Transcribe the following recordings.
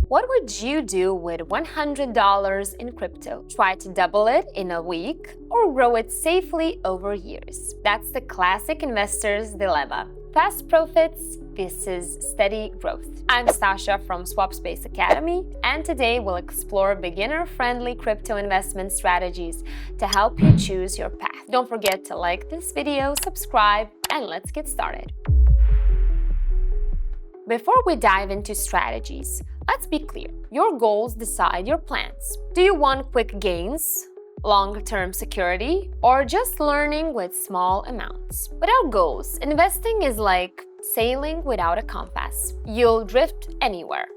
What would you do with $100 in crypto? Try to double it in a week or grow it safely over years? That's the classic investor's dilemma. Fast profits versus steady growth. I'm Stasha from SwapSpace Academy, and today we'll explore beginner-friendly crypto investment strategies to help you choose your path. Don't forget to like this video, subscribe, and let's get started. Before we dive into strategies, let's be clear. Your goals decide your plans. Do you want quick gains, long-term security, or just learning with small amounts? Without goals, investing is like sailing without a compass. You'll drift anywhere.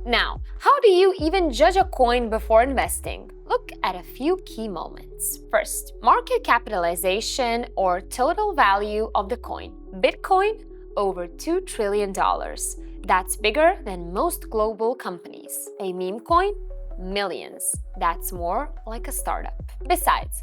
Now, how do you even judge a coin before investing? Look at a few key moments. First, market capitalization or total value of the coin. Bitcoin, over $2 trillion. That's bigger than most global companies. A meme coin? Millions. That's more like a startup. Besides,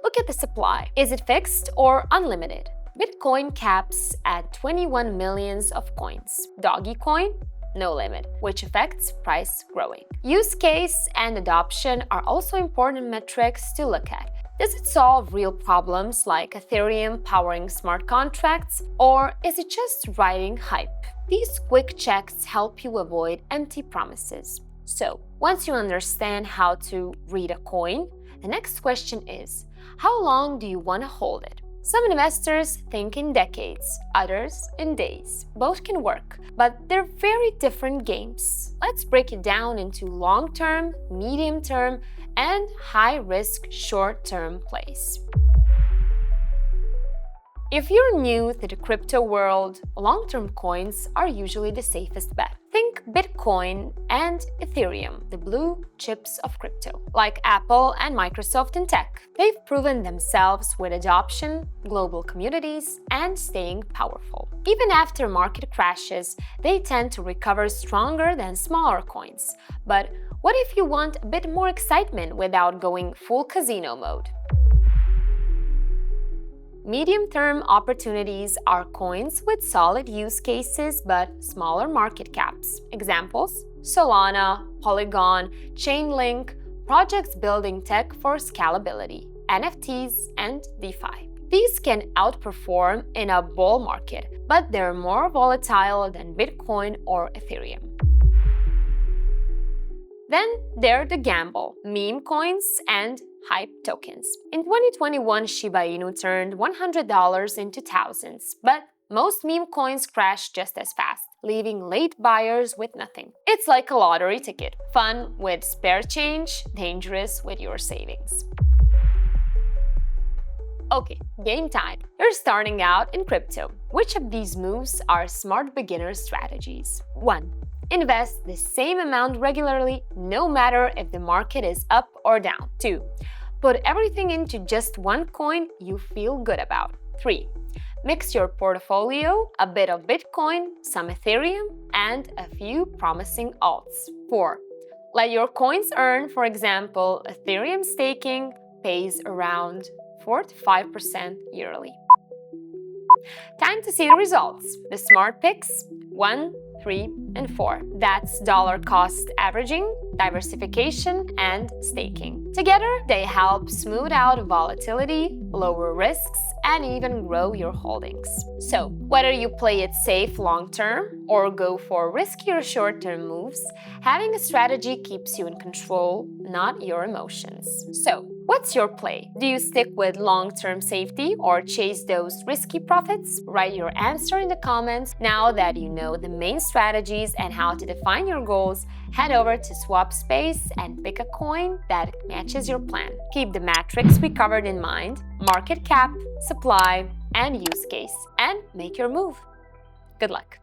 look at the supply. Is it fixed or unlimited? Bitcoin caps at 21 millions of coins. Dogecoin? No limit, which affects price growing. Use case and adoption are also important metrics to look at. Does it solve real problems like Ethereum powering smart contracts, or is it just riding hype? These quick checks help you avoid empty promises. So, once you understand how to read a coin, the next question is, how long do you want to hold it? Some investors think in decades, others in days. Both can work, but they're very different games. Let's break it down into long-term, medium-term, and high-risk short-term plays. If you're new to the crypto world, long-term coins are usually the safest bet. Think Bitcoin and Ethereum, the blue chips of crypto. Like Apple and Microsoft in tech, they've proven themselves with adoption, global communities, and staying powerful. Even after market crashes, they tend to recover stronger than smaller coins. But what if you want a bit more excitement without going full casino mode? Medium-term opportunities are coins with solid use cases but smaller market caps. Examples: Solana, Polygon, Chainlink, projects building tech for scalability, NFTs, and DeFi. These can outperform in a bull market, but they're more volatile than Bitcoin or Ethereum. Then there's the gamble, meme coins and hype tokens. In 2021, Shiba Inu turned $100 into thousands, but most meme coins crashed just as fast, leaving late buyers with nothing. It's like a lottery ticket. Fun with spare change, dangerous with your savings. Okay, game time. You're starting out in crypto. Which of these moves are smart beginner strategies? 1. Invest the same amount regularly, no matter if the market is up or down. 2. Put everything into just one coin you feel good about. 3. Mix your portfolio, a bit of Bitcoin, some Ethereum, and a few promising alts. 4. Let your coins earn. For example, Ethereum staking pays around 4 to 5% yearly. Time to see the results. The smart picks: 1, 3, and 4. That's dollar cost averaging, diversification, and staking. Together, they help smooth out volatility, lower risks, and even grow your holdings. So, whether you play it safe long-term or go for riskier short-term moves, having a strategy keeps you in control, not your emotions. So, what's your play? Do you stick with long-term safety or chase those risky profits? Write your answer in the comments. Now that you know the main strategies and how to define your goals, head over to SwapSpace and pick a coin that matches your plan. Keep the metrics we covered in mind: market cap, supply, and use case, and make your move. Good luck!